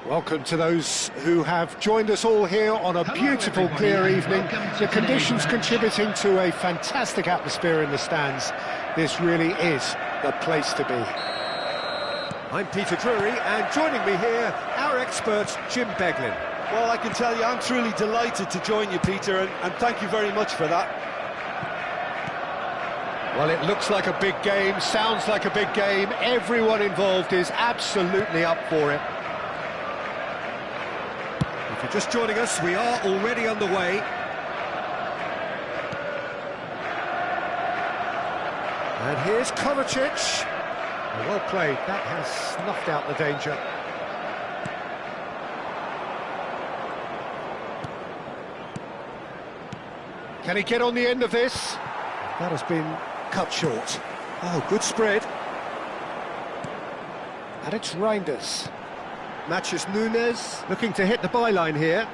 Welcome to those who have joined us all here on a beautiful, clear evening. The conditions contributing to a fantastic atmosphere in the stands. This really is the place to be. I'm Peter Drury, and joining me here, our expert, Jim Beglin. Well, I can tell you, I'm truly delighted to join you, Peter, and thank you very much for that. Well, it looks like a big game, sounds like a big game. Everyone involved is absolutely up for it. If you're just joining us, we are already underway. And here's Kovacic. Well played, that has snuffed out the danger. Can he get on the end of this? That has been cut short. Oh, good spread. And it's Reinders. Matches Nunes, looking to hit the byline here.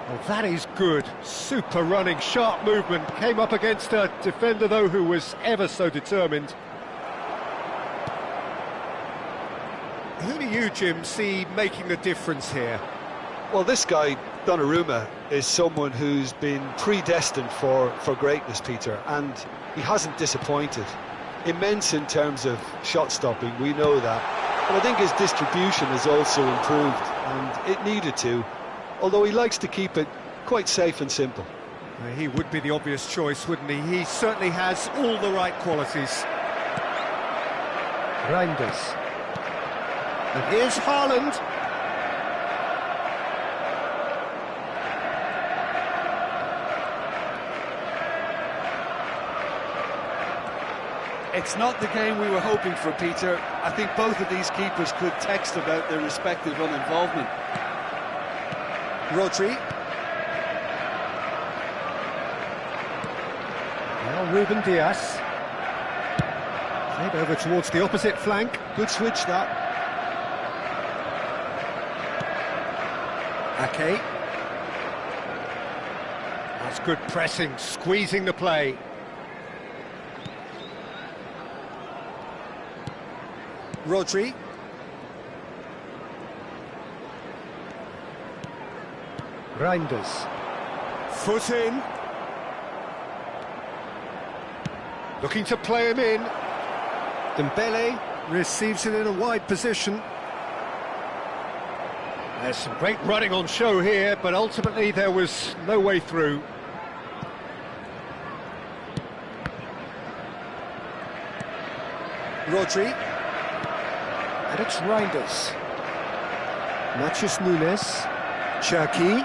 Well, that is good. Super running, sharp movement. Came up against a defender, though, who was ever so determined. Who do you, Jim, see making the difference here? Well, this guy, Donnarumma, is someone who's been predestined for greatness, Peter, and he hasn't disappointed. Immense in terms of shot stopping, we know that, but I think his distribution has also improved, and it needed to, although he likes to keep it quite safe and simple. He would be the obvious choice, wouldn't he? He certainly has all the right qualities. Reinders. And here's Haaland. It's not the game we were hoping for, Peter. I think both of these keepers could text about their respective uninvolvement. Rodri. Now Ruben Diaz. Played over towards the opposite flank. Good switch, that. Ake. That's good pressing, squeezing the play. Rodri. Reinders. Foot in. Looking to play him in. Dembele receives it in a wide position. There's some great running on show here, but ultimately there was no way through. Rodri. And it's Reinders. Matches Nunes. Cherki.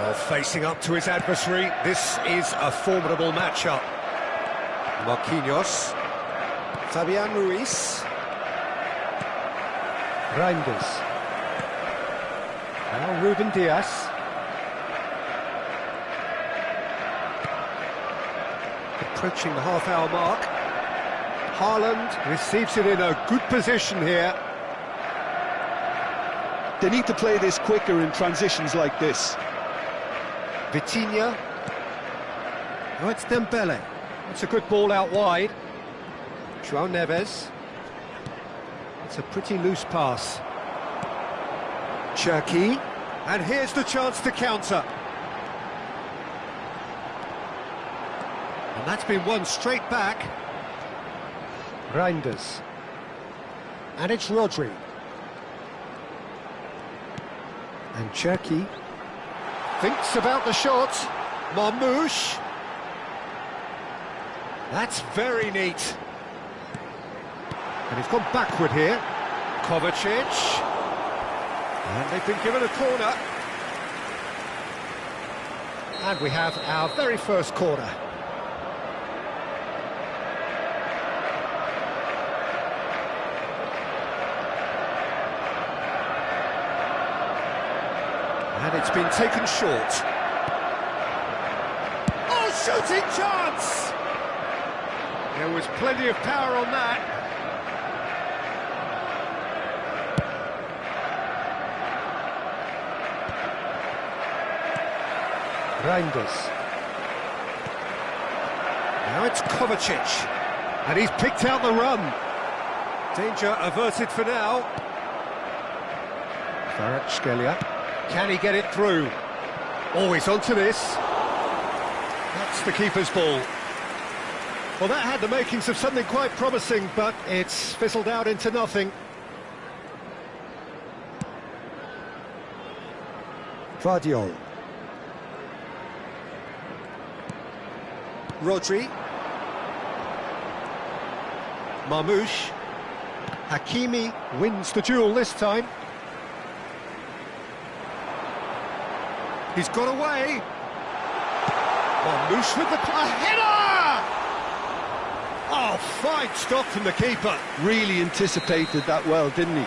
Oh, facing up to his adversary. This is a formidable matchup. Marquinhos. Fabian Ruiz. Reinders. Now Ruben Diaz. Approaching the half-hour mark. Haaland receives it in a good position here. They need to play this quicker in transitions like this. Vitinha. Oh, it's Dembele. It's a good ball out wide. João Neves. It's a pretty loose pass. Cherki. And here's the chance to counter. And that's been won straight back. Reinders. And it's Rodri. And Cherki thinks about the shot. Marmoush. That's very neat. And he's gone backward here. Kovacic. And they've been given a corner. And we have our very first corner. And it's been taken short. Oh, shooting chance! There was plenty of power on that. Reinders. Now it's Kovacic. And he's picked out the run. Danger averted for now. Kvaratskhelia. Can he get it through? Oh, he's onto this. That's the keeper's ball. Well, that had the makings of something quite promising, but it's fizzled out into nothing. Vardiol. Rodri. Marmoush. Hakimi wins the duel this time. He's got away. Marmoush with the header! Oh, fine stop from the keeper. Really anticipated that well, didn't he?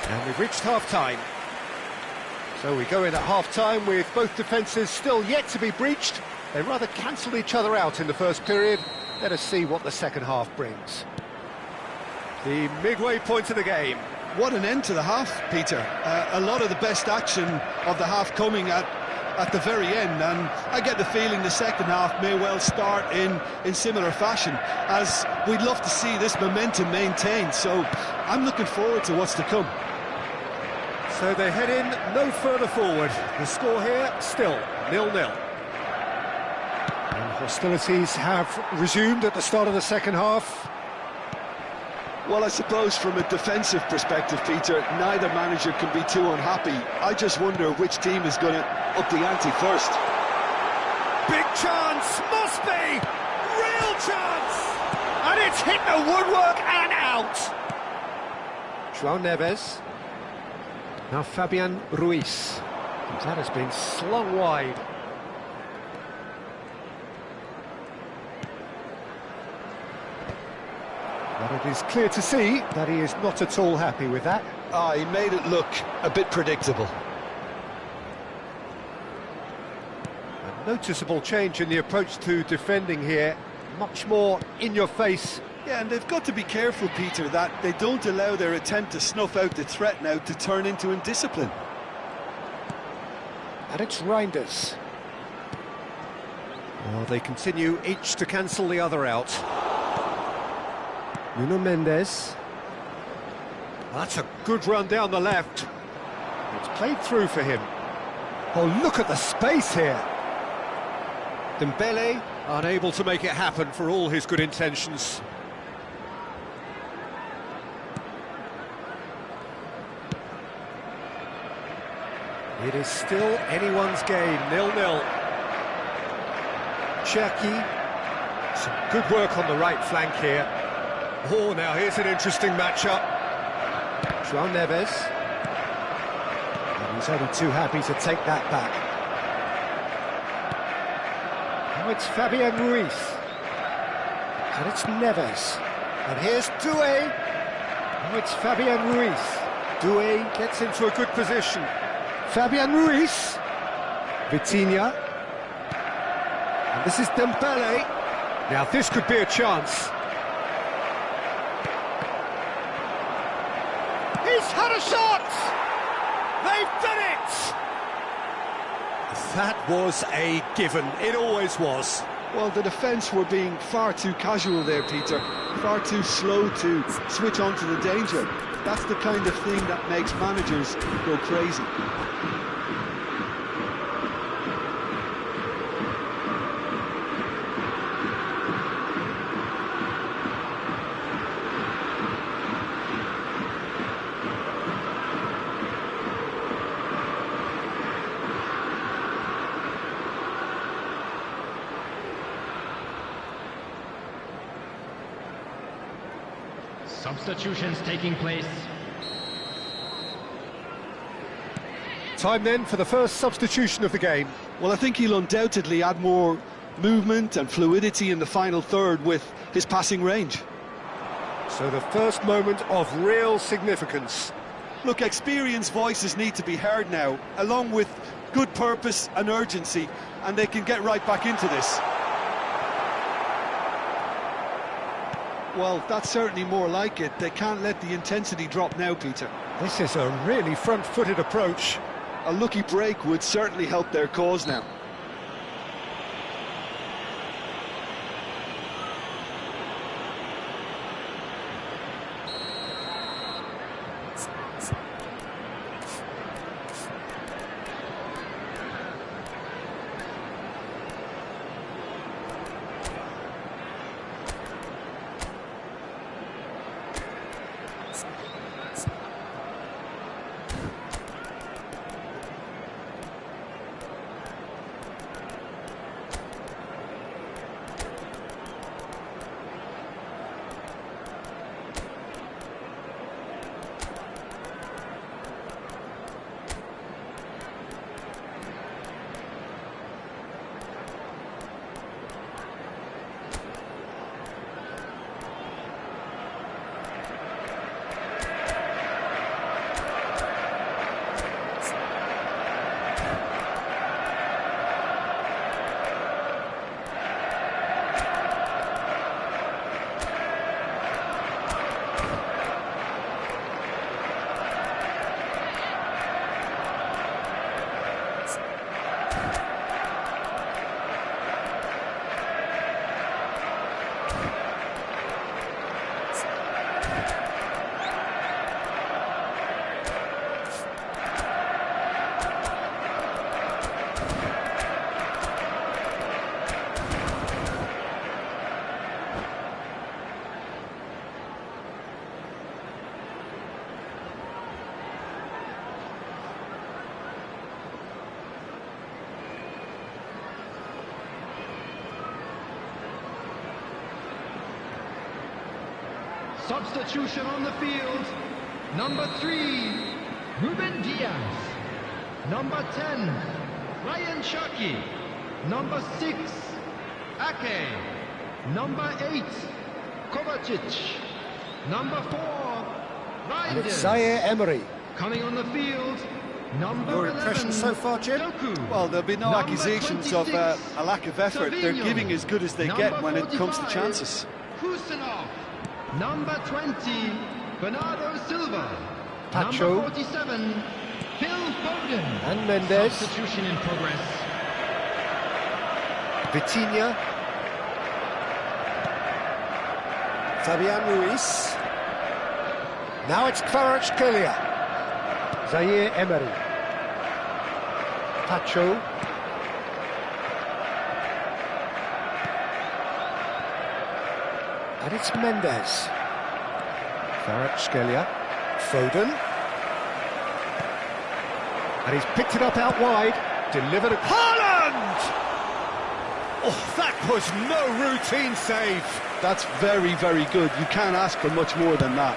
And we've reached half-time. So we go in at half-time with both defences still yet to be breached. They rather cancelled each other out in the first period. Let us see what the second half brings. The midway point of the game. What an end to the half, Peter. A lot of the best action of the half coming at the very end, and I get the feeling the second half may well start in similar fashion, as we'd love to see this momentum maintained, so I'm looking forward to what's to come. So they head in no further forward. The score here still 0-0. And hostilities have resumed at the start of the second half. Well, I suppose from a defensive perspective, Peter, neither manager can be too unhappy. I just wonder which team is going to up the ante first. Big chance, must be! Real chance! And it's hit the woodwork and out! João Neves. Now Fabian Ruiz. That has been slung wide. But it is clear to see that he is not at all happy with that. He made it look a bit predictable. A noticeable change in the approach to defending here. Much more in your face. Yeah, and they've got to be careful, Peter, that they don't allow their attempt to snuff out the threat now to turn into indiscipline. And it's Reinders. Well, they continue each to cancel the other out. Nuno Mendes. That's a good run down the left. It's played through for him. Oh, look at the space here. Dembele unable to make it happen for all his good intentions. It is still anyone's game, 0-0. Cherki. Some good work on the right flank here. Oh, now here's an interesting matchup. João Neves. And he's only too happy to take that back. Now it's Fabian Ruiz. And it's Neves. And here's Doué. Now it's Fabian Ruiz. Doué gets into a good position. Fabian Ruiz. Vitinha. And this is Dembele. Now this could be a chance. He's had a shot! They've done it! That was a given. It always was. Well, the defence were being far too casual there, Peter. Far too slow to switch on to the danger. That's the kind of thing that makes managers go crazy. Substitutions taking place. Time then for the first substitution of the game. Well, I think he'll undoubtedly add more movement and fluidity in the final third with his passing range. So the first moment of real significance. Look, experienced voices need to be heard now, along with good purpose and urgency, and they can get right back into this. Well, that's certainly more like it. They can't let the intensity drop now, Peter. This is a really front-footed approach. A lucky break would certainly help their cause now. Substitution on the field. Number 3, Ruben Diaz. Number 10, Ryan Sharkey. Number 6, Ake. Number 8, Kovacic. Number 4, And Reinders. it's Zaire Emery. Coming on the field, number Your 11, impressions so far, Jim? Doku. Well, there'll be no Number accusations of 26, a lack of effort. They're Savinho. giving as good as they Number get when it comes to 45, chances. Kusanov. Number 20, Bernardo Silva. Pacho. Number 47, Phil Foden. And Mendes. Substitution in progress. Vitinha. Fabian Ruiz. Now it's Kvaratskhelia. Zaire Emery. Pacho. And it's Mendes. Kvaratskhelia. Foden. And he's picked it up out wide. Delivered. Haaland! Oh, that was no routine save. That's very, very good. You can't ask for much more than that.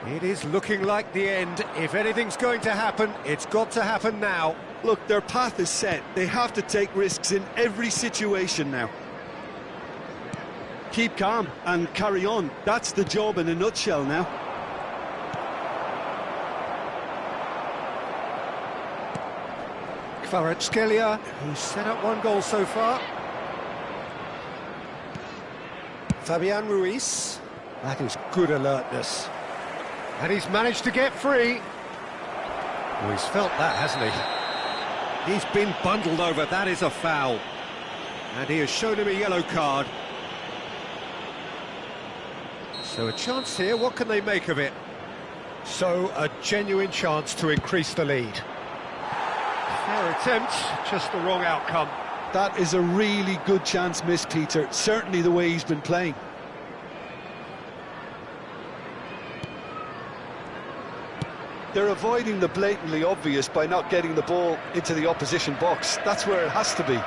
It is looking like the end. If anything's going to happen, it's got to happen now. Look, their path is set. They have to take risks in every situation now. Keep calm and carry on. That's the job in a nutshell now. Kvaratskhelia, who's set up one goal so far. Fabian Ruiz. That is good alertness. And he's managed to get free. Oh, he's felt that, hasn't he? He's been bundled over. That is a foul. And he has shown him a yellow card. So a chance here. What can they make of it? So a genuine chance to increase the lead. Fair attempt, just the wrong outcome. That is a really good chance missed, Peter. Certainly the way he's been playing. They're avoiding the blatantly obvious by not getting the ball into the opposition box. That's where it has to be.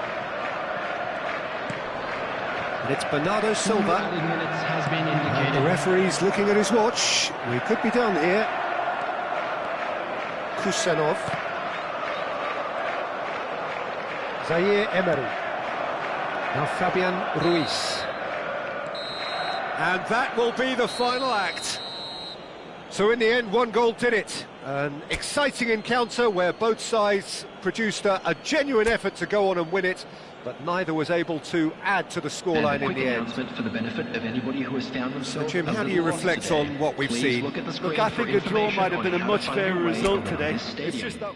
And it's Bernardo Silva. Added minutes has been indicated. And the referee's looking at his watch. We could be done here. Kusanov. Zaire Emery. Now Fabian Ruiz. And that will be the final act. So in the end, one goal did it. An exciting encounter where both sides produced a genuine effort to go on and win it, but neither was able to add to the scoreline in the end. For the benefit of anybody who has found So Jim, how do you reflect on what we've seen? Look, I think a draw might have been a much fairer result today. It's just that...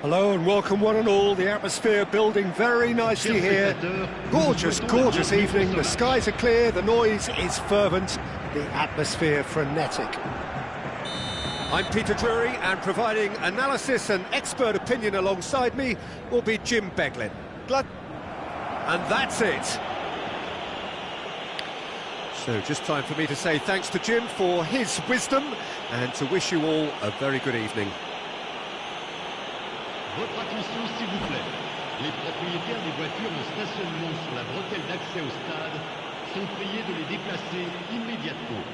Hello and welcome one and all. The atmosphere building very nicely here. Gorgeous, gorgeous evening. The skies are clear, the noise is fervent, the atmosphere frenetic. I'm Peter Drury, and providing analysis and expert opinion alongside me will be Jim Beglin. And that's it. So just time for me to say thanks to Jim for his wisdom and to wish you all a very good evening. Votre attention s'il vous plaît. Les propriétaires des voitures de stationnement sur la bretelle d'accès au stade sont priés de les déplacer immédiatement.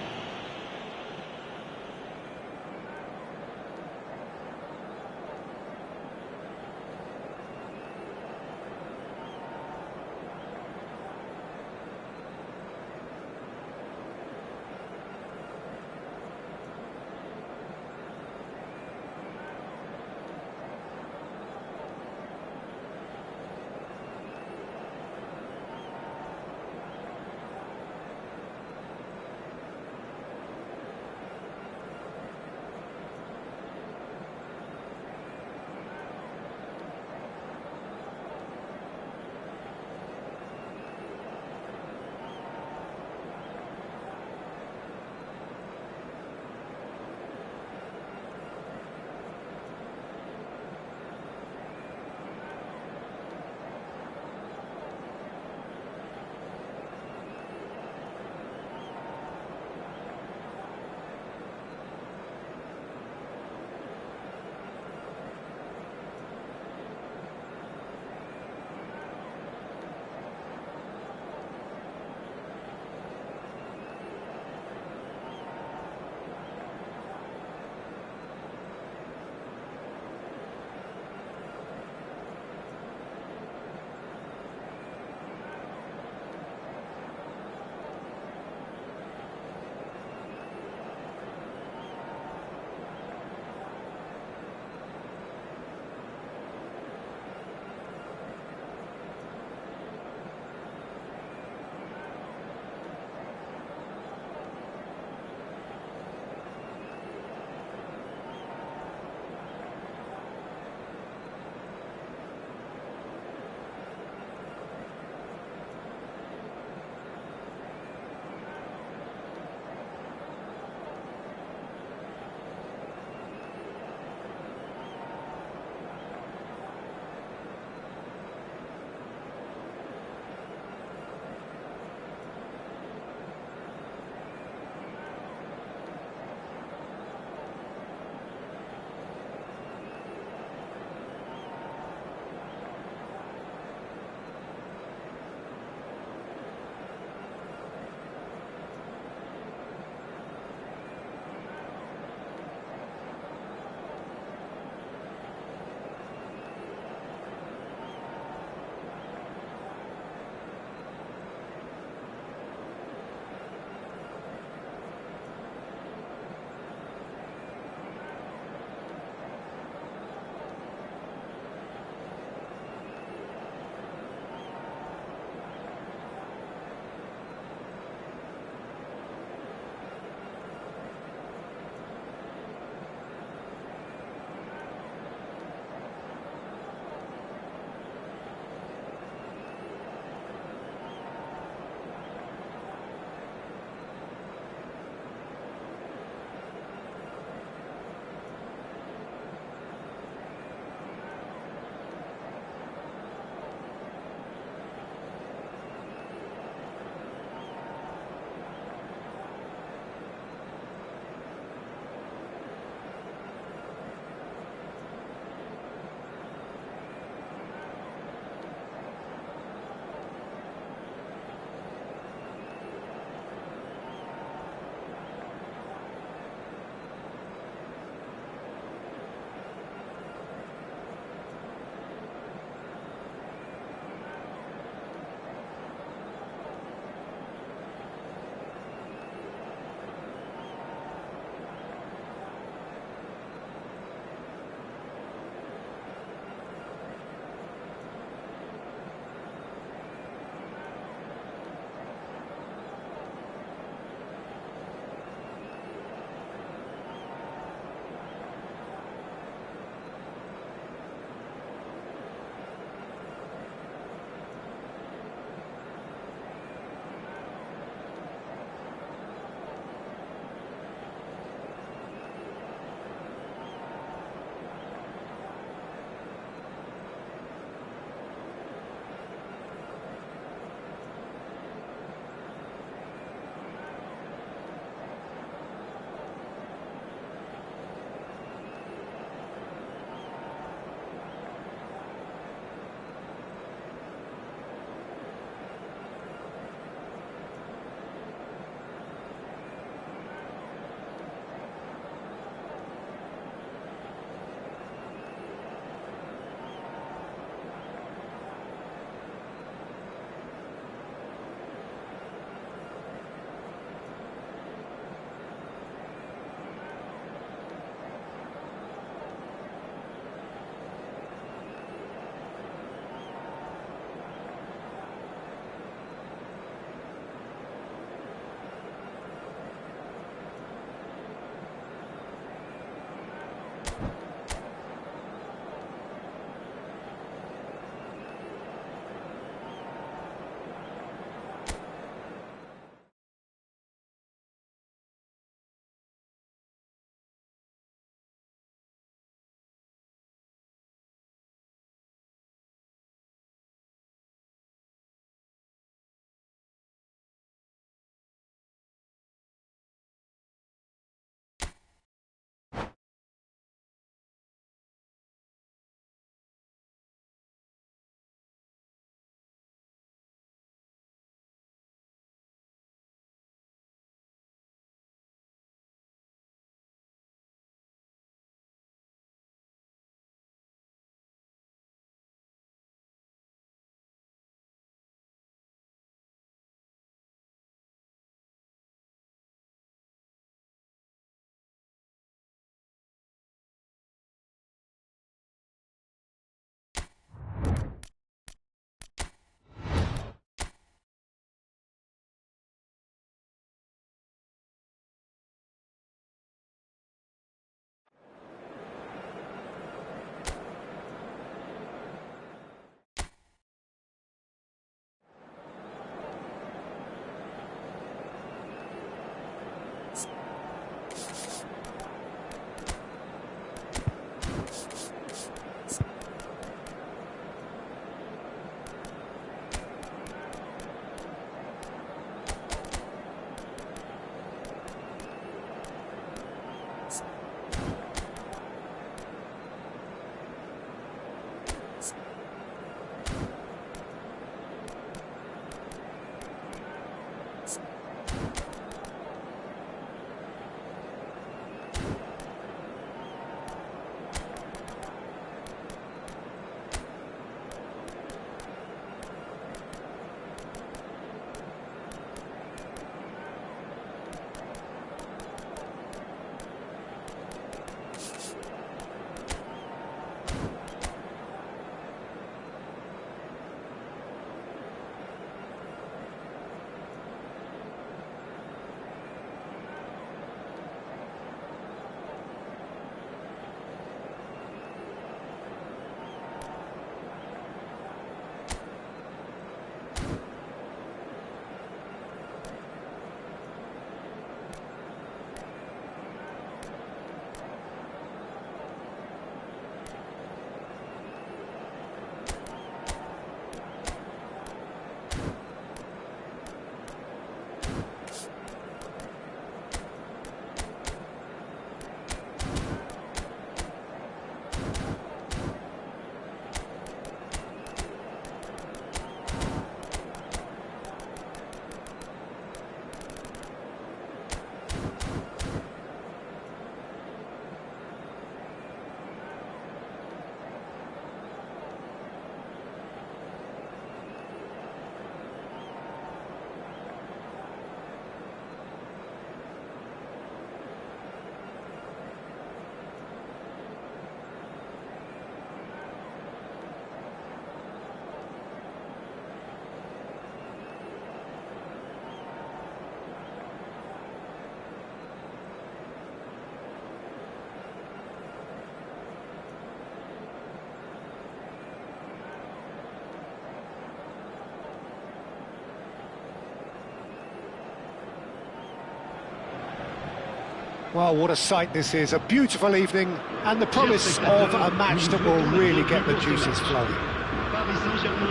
Well, what a sight this is, a beautiful evening, and the promise of a match that will really get the juices flowing.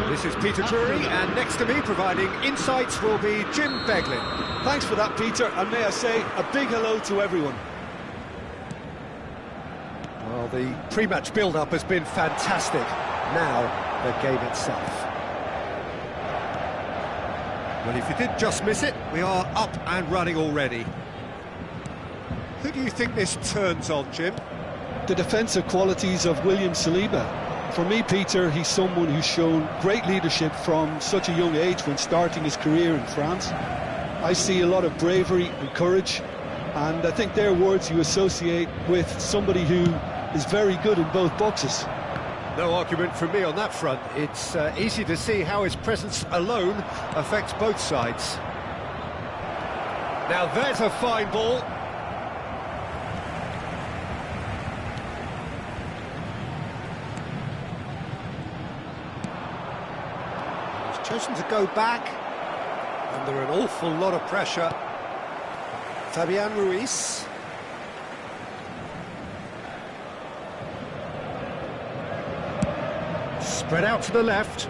This is Peter Drury, and next to me, providing insights, will be Jim Beglin. Thanks for that, Peter, and may I say a big hello to everyone. Well, the pre-match build-up has been fantastic. Now, the game itself. Well, if you did just miss it, we are up and running already. Who do you think this turns on, Jim? The defensive qualities of William Saliba. For me, Peter, he's someone who's shown great leadership from such a young age when starting his career in France. I see a lot of bravery and courage, and I think they're words you associate with somebody who is very good in both boxes. No argument from me on that front. It's easy to see how his presence alone affects both sides. Now there's a fine ball. He's chosen to go back under an awful lot of pressure. Fabian Ruiz. Spread out to the left.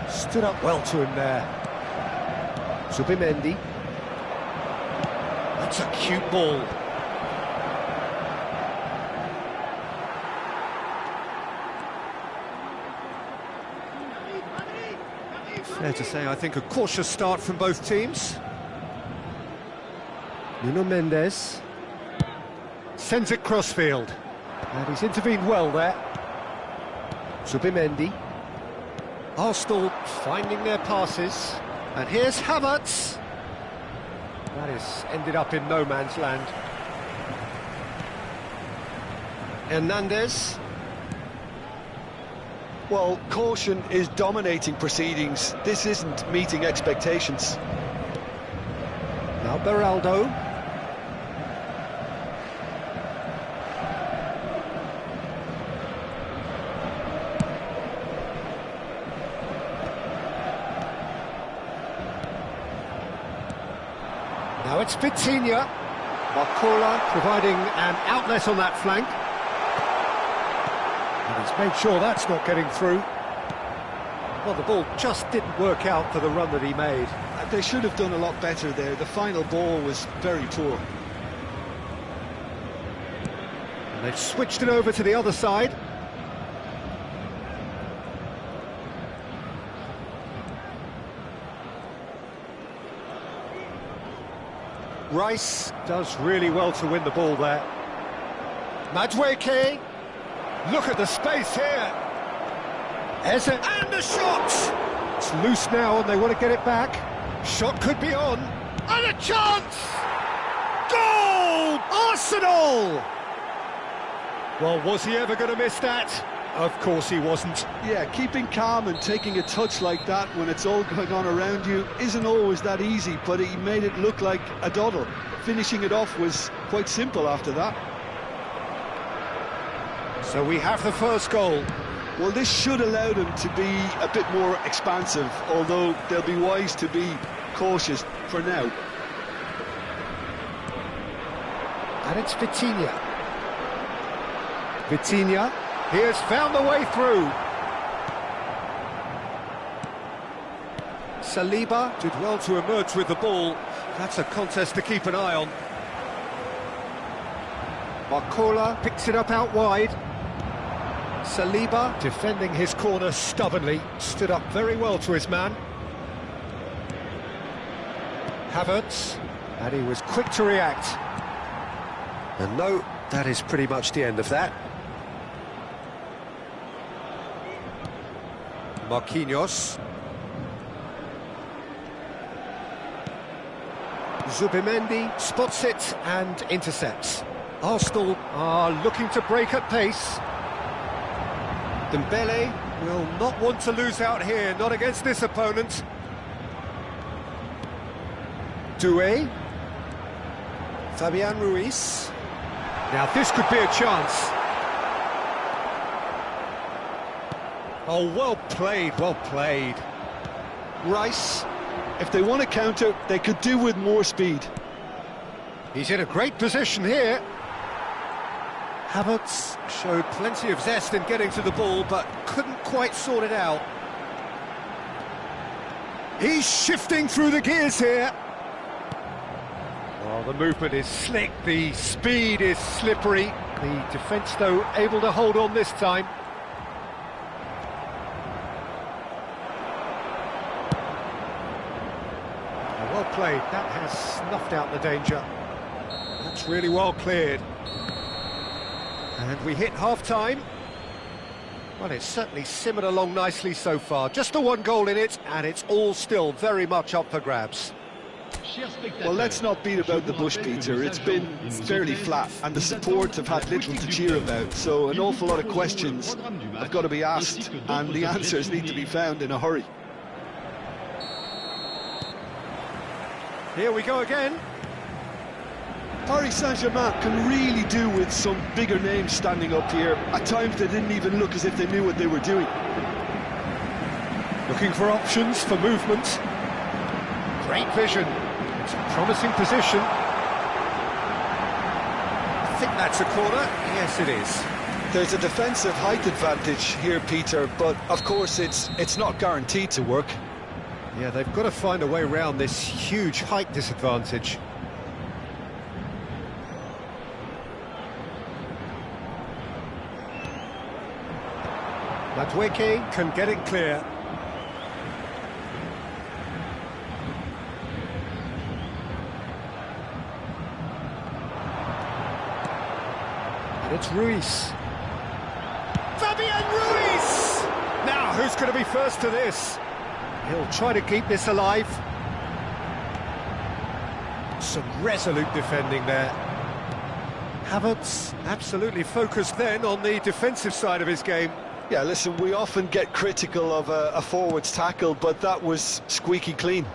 Stood up well to him there. Zubimendi. That's a cute ball. Fair to say, I think a cautious start from both teams. Nuno Mendes sends it crossfield. And he's intervened well there. Zubimendi. Arsenal finding their passes. And here's Havertz. That is ended up in no man's land. Hernandez. Well, caution is dominating proceedings. This isn't meeting expectations. Now Beraldo. Now it's Vitinha. Barcola providing an outlet on that flank. And he's made sure that's not getting through. Well, the ball just didn't work out for the run that he made. They should have done a lot better there. The final ball was very poor. And they've switched it over to the other side. Rice does really well to win the ball there. Madueke. Look at the space here. Eze, and the shot! It's loose now and they want to get it back. Shot could be on. And a chance! Goal! Arsenal! Well, was he ever going to miss that? Of course he wasn't. Yeah, keeping calm and taking a touch like that when it's all going on around you isn't always that easy, but he made it look like a doddle. Finishing it off was quite simple after that. So we have the first goal. Well, this should allow them to be a bit more expansive, although they'll be wise to be cautious for now. And it's Vitinha. Vitinha, he has found the way through. Saliba did well to emerge with the ball. That's a contest to keep an eye on. Barcola picks it up out wide. Saliba defending his corner stubbornly, stood up very well to his man. Havertz, and he was quick to react. And no, that is pretty much the end of that. Marquinhos. Zubimendi spots it and intercepts. Arsenal are looking to break at pace. Dembele will not want to lose out here, not against this opponent. Doué. Fabian Ruiz. Now this could be a chance. Oh, well played, well played. Rice, if they want to counter, they could do with more speed. He's in a great position here. Havertz showed plenty of zest in getting to the ball, but couldn't quite sort it out. He's shifting through the gears here. Oh, the movement is slick, the speed is slippery. The defence, though, able to hold on this time. Well played, that has snuffed out the danger. That's really well cleared. And we hit half-time. Well, it's certainly simmered along nicely so far. Just the one goal in it, and it's all still very much up for grabs. Well, let's not beat about the bush, Peter. It's been fairly flat, and the support have had little to cheer about. So an awful lot of questions have got to be asked, and the answers need to be found in a hurry. Here we go again. Paris Saint-Germain can really do with some bigger names standing up here. At times they didn't even look as if they knew what they were doing. Looking for options for movement. Great vision. It's a promising position. I think that's a corner. Yes, it is. There's a defensive height advantage here, Peter, but of course it's not guaranteed to work. Yeah, they've got to find a way around this huge height disadvantage. Madueke can get it clear. And it's Ruiz. Fabian Ruiz! Now, who's going to be first to this? He'll try to keep this alive. Some resolute defending there. Havertz absolutely focused then on the defensive side of his game. Yeah, listen, we often get critical of a forward's tackle, but that was squeaky clean.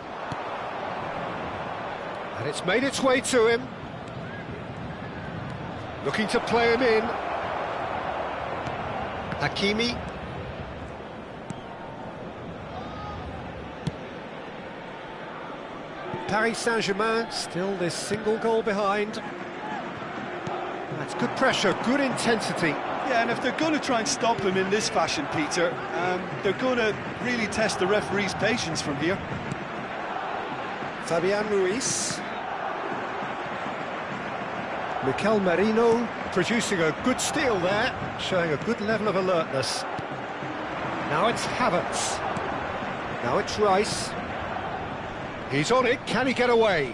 And it's made its way to him. Looking to play him in. Hakimi. Paris Saint-Germain still this single goal behind. That's good pressure, good intensity. Yeah, and if they're going to try and stop him in this fashion, Peter, they're going to really test the referee's patience from here. Fabian Ruiz. Mikel Merino producing a good steal there, showing a good level of alertness. Now it's Havertz. Now it's Rice. He's on it, can he get away?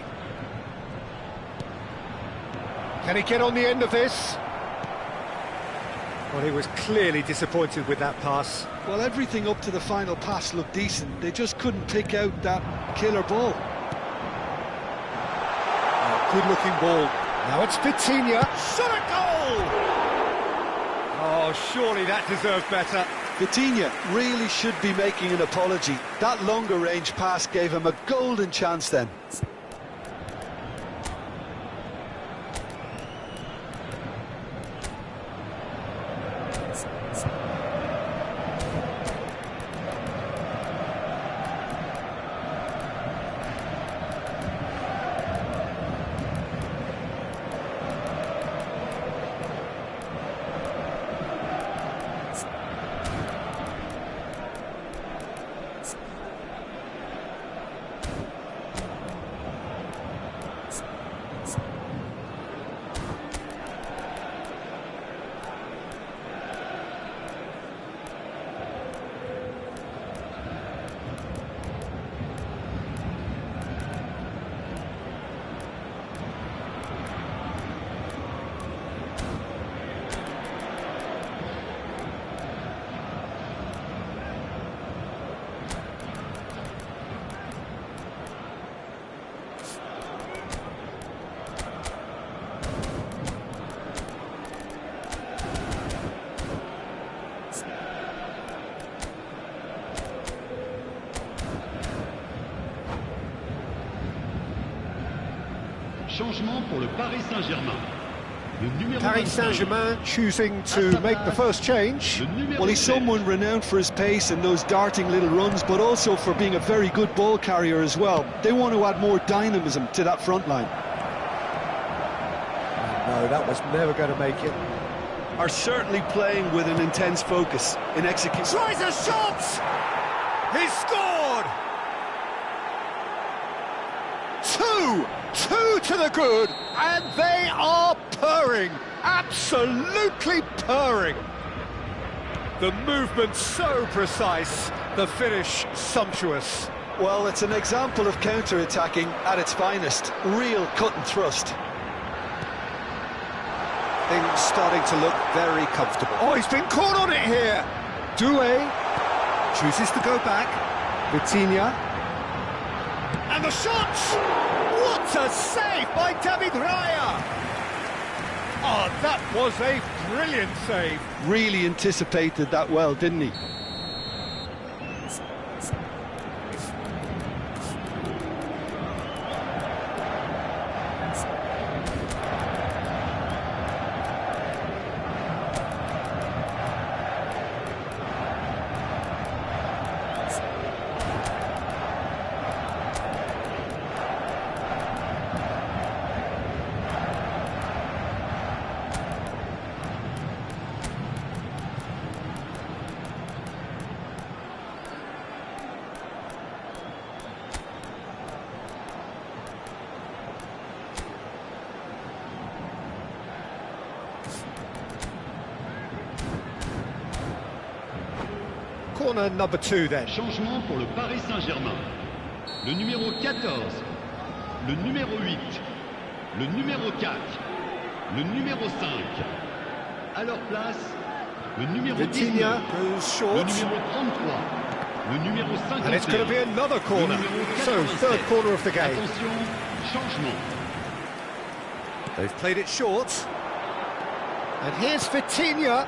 Can he get on the end of this? Well, he was clearly disappointed with that pass. Well, everything up to the final pass looked decent. They just couldn't pick out that killer ball. Good-looking ball. Now it's Vitinha. Shot a goal! Oh, surely that deserved better. Vitinha really should be making an apology. That longer range pass gave him a golden chance then. Changement pour le Paris Saint-Germain. Paris Saint-Germain choosing to make the first change. Well, he's someone renowned for his pace and those darting little runs, but also for being a very good ball carrier as well. They want to add more dynamism to that front line. No, that was never going to make it. Are certainly playing with an intense focus in execution. Tries a shot! He scored! Two to the good, and they are purring, absolutely purring. The movement so precise, the finish sumptuous. Well, it's an example of counter-attacking at its finest. Real cut and thrust. Things starting to look very comfortable. Oh, he's been caught on it here. Doué chooses to go back. Vitinha. And the shot! What a save by David Raya! Oh, that was a brilliant save. Really anticipated that well, didn't he? Corner number 2 then. Changement pour le Paris Saint-Germain. Le numéro 14, le numéro 8, le numéro 4, le numéro 5. À leur place, le numéro 19, Vitinha goes short. le numéro 33, le numéro 51. And it's going to be another corner. So, third corner of the game. Attention, changement. They've played it short. And here's Vitinha.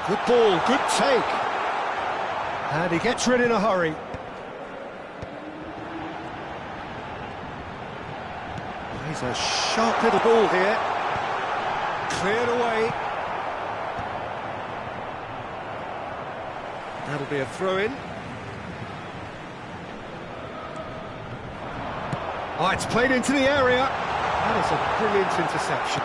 Good ball, good take. And he gets rid in a hurry. He's a sharp little ball here. Cleared away. That'll be a throw-in. Oh, it's played into the area. That is a brilliant interception.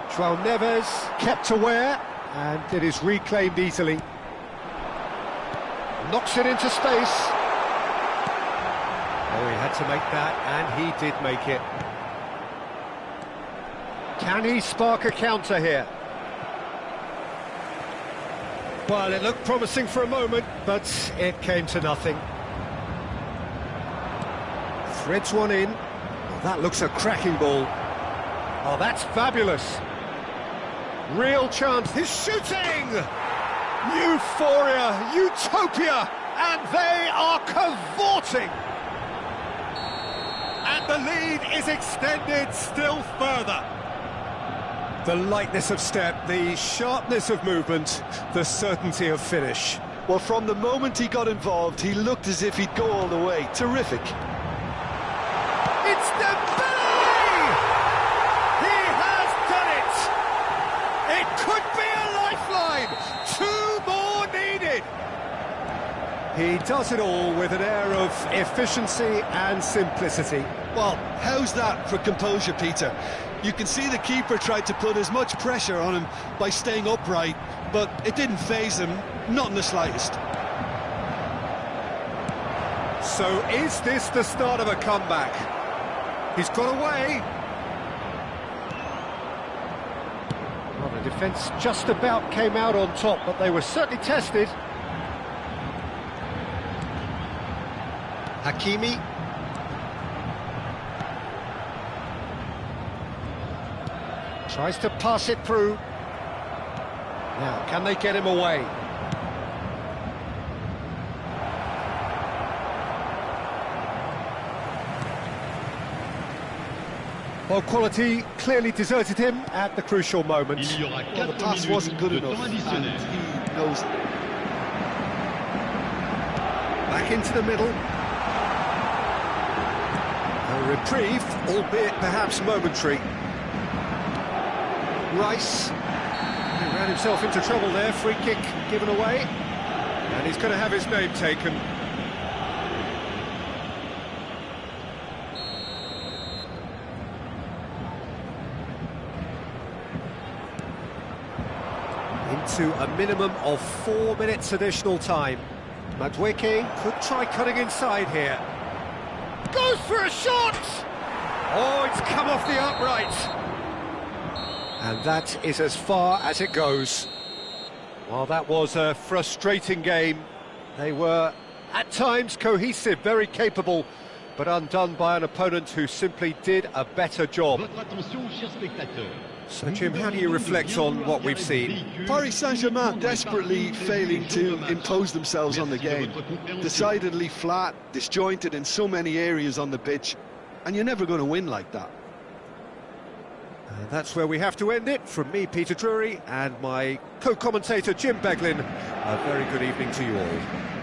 João Neves kept aware, and it is reclaimed easily. Knocks it into space. Oh, he had to make that, and he did make it. Can he spark a counter here? Well, it looked promising for a moment, but it came to nothing. Threads one in. Oh, that looks a cracking ball. Oh, that's fabulous. Real chance. He's shooting! Euphoria, utopia, and they are cavorting. And the lead is extended still further. The lightness of step, the sharpness of movement, the certainty of finish. Well, from the moment he got involved, he looked as if he'd go all the way. Terrific. It's Dembele! He has done it! It could be a lifeline! 2 more needed! He does it all with an air of efficiency and simplicity. Well, how's that for composure, Peter? You can see the keeper tried to put as much pressure on him by staying upright, but it didn't faze him, not in the slightest. So is this the start of a comeback? He's got away. Well, the defence just about came out on top, but they were certainly tested. Hakimi. Tries to pass it through. Now, can they get him away? Well, quality clearly deserted him at the crucial moment. Il y aura Well, the 4 pass wasn't good minutes de enough, temps and additionnel. he knows it. Back into the middle. A reprieve, albeit perhaps momentary. Rice. He ran himself into trouble there. Free kick given away. And he's going to have his name taken. to a minimum of 4 minutes additional time. Madwicki could try cutting inside here. Goes for a shot! Oh, it's come off the upright. And that is as far as it goes. Well, that was a frustrating game. They were, at times, cohesive, very capable, but undone by an opponent who simply did a better job. Votre attention, chers spectateurs. So, Jim, how do you reflect on what we've seen? Paris Saint-Germain desperately failing to impose themselves on the game. Decidedly flat, disjointed in so many areas on the pitch, and you're never going to win like that. And that's where we have to end it. From me, Peter Drury, and my co-commentator, Jim Beglin. A very good evening to you all.